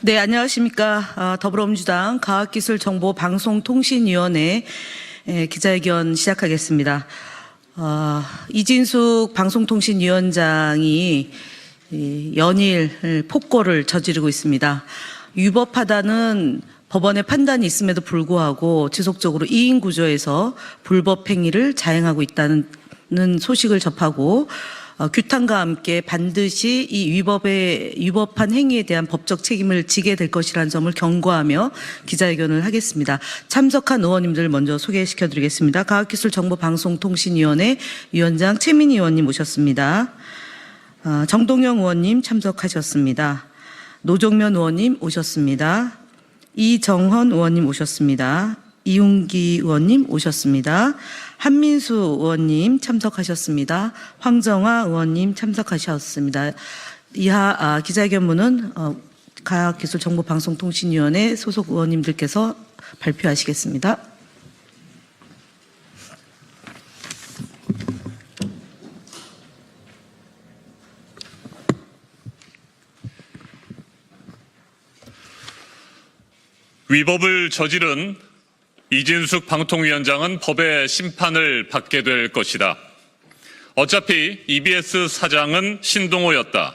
네, 안녕하십니까. 더불어민주당 과학기술정보방송통신위원회 기자회견 시작하겠습니다. 이진숙 방송통신위원장이 연일 폭거를 저지르고 있습니다. 위법하다는 법원의 판단이 있음에도 불구하고 지속적으로 이인 구조에서 불법 행위를 자행하고 있다는 소식을 접하고 규탄과 함께 반드시 이 위법한 행위에 대한 법적 책임을 지게 될 것이라는 점을 경고하며 기자회견을 하겠습니다. 참석한 의원님들 먼저 소개시켜드리겠습니다. 과학기술정보방송통신위원회 위원장 최민희 의원님 모셨습니다. 정동영 의원님 참석하셨습니다. 노종면 의원님 오셨습니다. 이정헌 의원님 오셨습니다. 이웅기 의원님 오셨습니다. 한민수 의원님 참석하셨습니다. 황정화 의원님 참석하셨습니다. 이하 기자회견문은 과학기술정보방송통신위원회 소속 의원님들께서 발표하시겠습니다. 위법을 저지른 이진숙 방통위원장은 법의 심판을 받게 될 것이다. 어차피 EBS 사장은 신동호였다.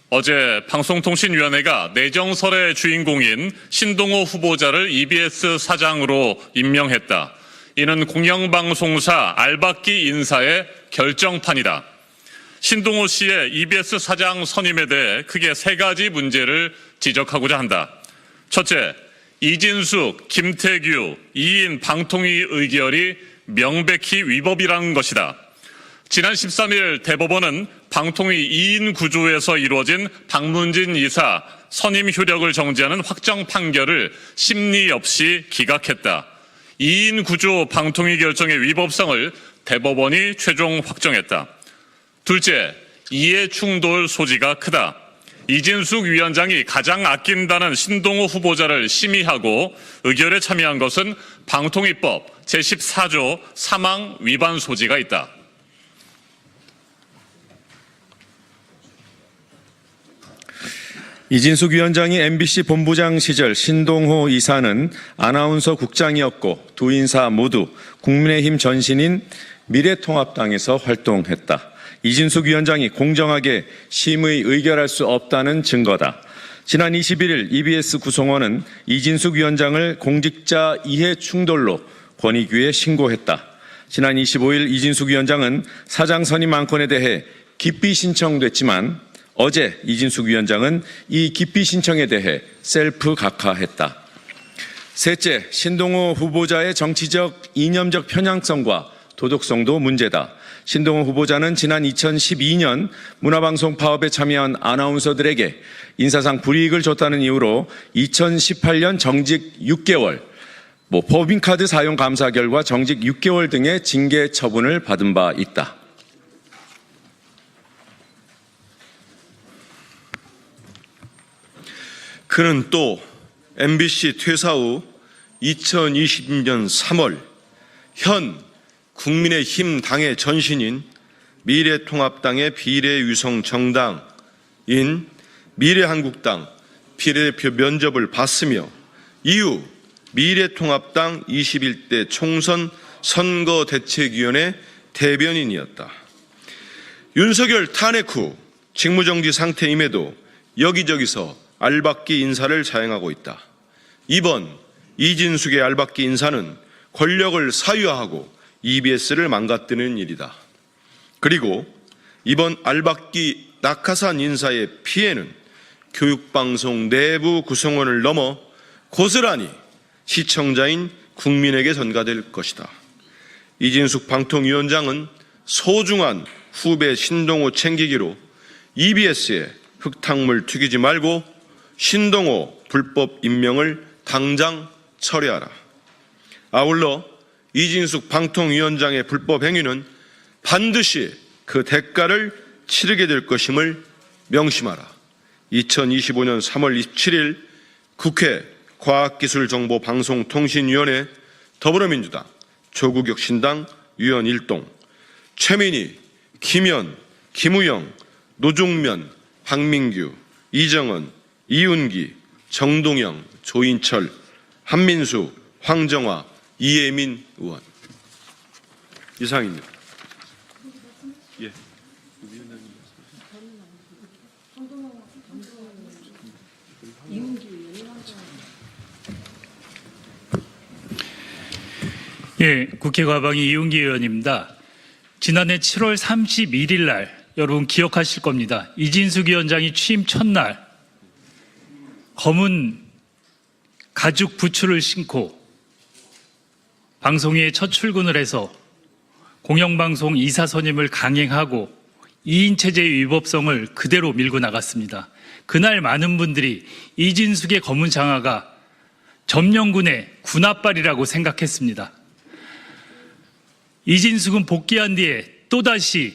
어제 방송통신위원회가 내정설의 주인공인 신동호 후보자를 EBS 사장으로 임명했다. 이는 공영방송사 알박기 인사의 결정판이다. 신동호 씨의 EBS 사장 선임에 대해 크게 세 가지 문제를 지적하고자 한다. 첫째, 이진숙, 김태규, 이인 방통위 의결이 명백히 위법이라는 것이다. 지난 13일 대법원은 방통위 2인 구조에서 이루어진 박문진 이사 선임 효력을 정지하는 확정 판결을 심리 없이 기각했다. 2인 구조 방통위 결정의 위법성을 대법원이 최종 확정했다. 둘째, 이해 충돌 소지가 크다. 이진숙 위원장이 가장 아낀다는 신동호 후보자를 심의하고 의결에 참여한 것은 방통위법 제14조 사망 위반 소지가 있다. 이진숙 위원장이 MBC 본부장 시절 신동호 이사는 아나운서 국장이었고 두 인사 모두 국민의힘 전신인 미래통합당에서 활동했다. 이진숙 위원장이 공정하게 심의 의결할 수 없다는 증거다. 지난 21일 EBS 구성원은 이진숙 위원장을 공직자 이해 충돌로 권익위에 신고했다. 지난 25일 이진숙 위원장은 사장 선임 안건에 대해 기피 신청됐지만 어제 이진숙 위원장은 이 기피 신청에 대해 셀프 각하했다. 셋째, 신동호 후보자의 정치적 이념적 편향성과 도덕성도 문제다. 신동호 후보자는 지난 2012년 문화방송 파업에 참여한 아나운서들에게 인사상 불이익을 줬다는 이유로 2018년 정직 6개월, 법인카드 사용 감사 결과 정직 6개월 등의 징계 처분을 받은 바 있다. 그는 또 MBC 퇴사 후 2020년 3월 현 국민의힘 당의 전신인 미래통합당의 비례유성 정당인 미래한국당 비례대표 면접을 봤으며 이후 미래통합당 21대 총선 선거대책위원회 대변인이었다. 윤석열 탄핵 후 직무정지 상태임에도 여기저기서 알박기 인사를 자행하고 있다. 이번 이진숙의 알박기 인사는 권력을 사유화하고 EBS를 망가뜨리는 일이다. 그리고 이번 알박기 낙하산 인사의 피해는 교육방송 내부 구성원을 넘어 고스란히 시청자인 국민에게 전가될 것이다. 이진숙 방통위원장은 소중한 후배 신동호 챙기기로 EBS에 흙탕물 튀기지 말고 신동호 불법 임명을 당장 철회하라. 아울러 이진숙 방통위원장의 불법 행위는 반드시 그 대가를 치르게 될 것임을 명심하라. 2025년 3월 27일 국회 과학기술정보방송통신위원회 더불어민주당 조국혁신당 위원 1동 최민희, 김현, 김우영, 노종면, 박민규, 이정헌, 이윤기, 정동영, 조인철, 한민수, 황정화, 이혜민 의원. 이상입니다. 예. 예, 국회 과방위 이용기 의원입니다. 지난해 7월 31일 날 여러분 기억하실 겁니다. 이진숙 위원장이 취임 첫날 검은 가죽 부츠를 신고 방송위에 첫 출근을 해서 공영방송 이사 선임을 강행하고 2인 체제의 위법성을 그대로 밀고 나갔습니다. 그날 많은 분들이 이진숙의 검은 장화가 점령군의 군합발이라고 생각했습니다. 이진숙은 복귀한 뒤에 또다시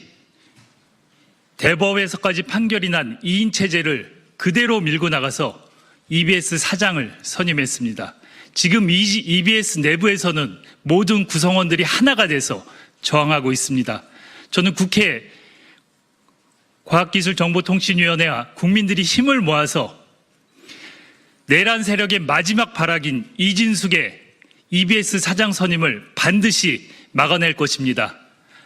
대법에서까지 판결이 난 2인 체제를 그대로 밀고 나가서 EBS 사장을 선임했습니다. 지금 EBS 내부에서는 모든 구성원들이 하나가 돼서 저항하고 있습니다. 저는 국회 과학기술정보통신위원회와 국민들이 힘을 모아서 내란 세력의 마지막 발악인 이진숙의 EBS 사장 선임을 반드시 막아낼 것입니다.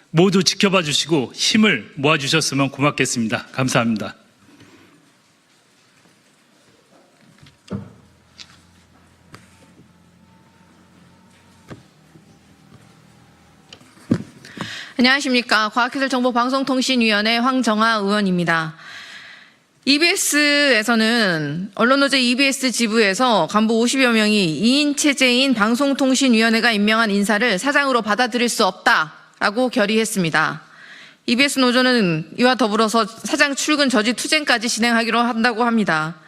모두 지켜봐 주시고 힘을 모아주셨으면 고맙겠습니다. 감사합니다. 안녕하십니까. 과학기술정보방송통신위원회 황정화 의원입니다. EBS에서는 언론노조 EBS 지부에서 간부 50여 명이 2인 체제인 방송통신위원회가 임명한 인사를 사장으로 받아들일 수 없다라고 결의했습니다. EBS 노조는 이와 더불어서 사장 출근 저지 투쟁까지 진행하기로 한다고 합니다.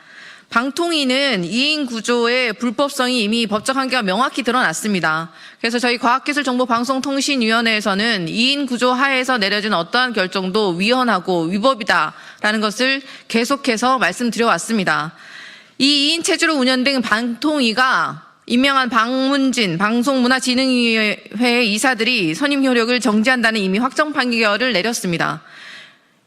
방통위는 2인 구조의 불법성이 이미 법적 한계가 명확히 드러났습니다. 그래서 저희 과학기술정보방송통신위원회에서는 2인 구조 하에서 내려진 어떠한 결정도 위헌하고 위법이다라는 것을 계속해서 말씀드려왔습니다. 이 2인 체제로 운영된 방통위가 임명한 방문진 방송문화진흥위회 이사들이 선임 효력을 정지한다는 이미 확정 판결을 내렸습니다.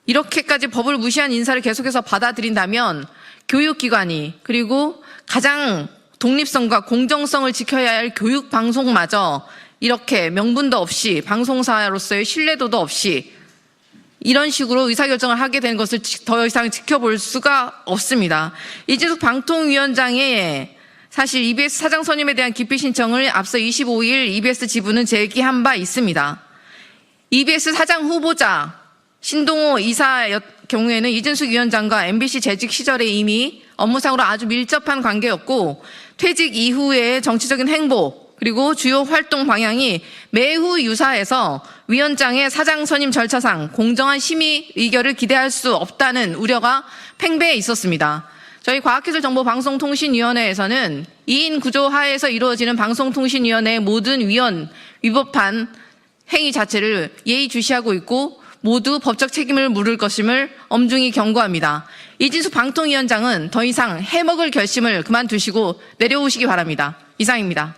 이렇게까지 법을 무시한 인사를 계속해서 받아들인다면 교육기관이 그리고 가장 독립성과 공정성을 지켜야 할 교육방송마저 이렇게 명분도 없이 방송사로서의 신뢰도도 없이 이런 식으로 의사결정을 하게 된 것을 더 이상 지켜볼 수가 없습니다. 이진숙 방통위원장의 사실 EBS 사장 선임에 대한 기피 신청을 앞서 25일 EBS 지부는 제기한 바 있습니다. EBS 사장 후보자 신동호 이사의 경우에는 이진숙 위원장과 MBC 재직 시절에 이미 업무상으로 아주 밀접한 관계였고 퇴직 이후의 정치적인 행보 그리고 주요 활동 방향이 매우 유사해서 위원장의 사장 선임 절차상 공정한 심의 의결을 기대할 수 없다는 우려가 팽배해 있었습니다. 저희 과학기술정보방송통신위원회에서는 2인 구조 하에서 이루어지는 방송통신위원회의 모든 위법한 행위 자체를 예의주시하고 있고 모두 법적 책임을 물을 것임을 엄중히 경고합니다. 이진숙 방통위원장은 더 이상 해먹을 결심을 그만두시고 내려오시기 바랍니다. 이상입니다.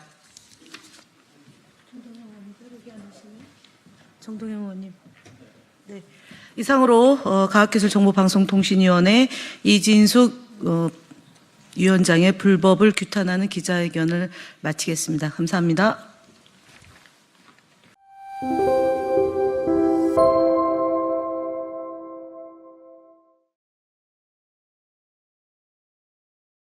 정동영 의원님. 네. 이상으로 과학기술정보방송통신위원회 이진숙 위원장의 불법을 규탄하는 기자회견을 마치겠습니다. 감사합니다.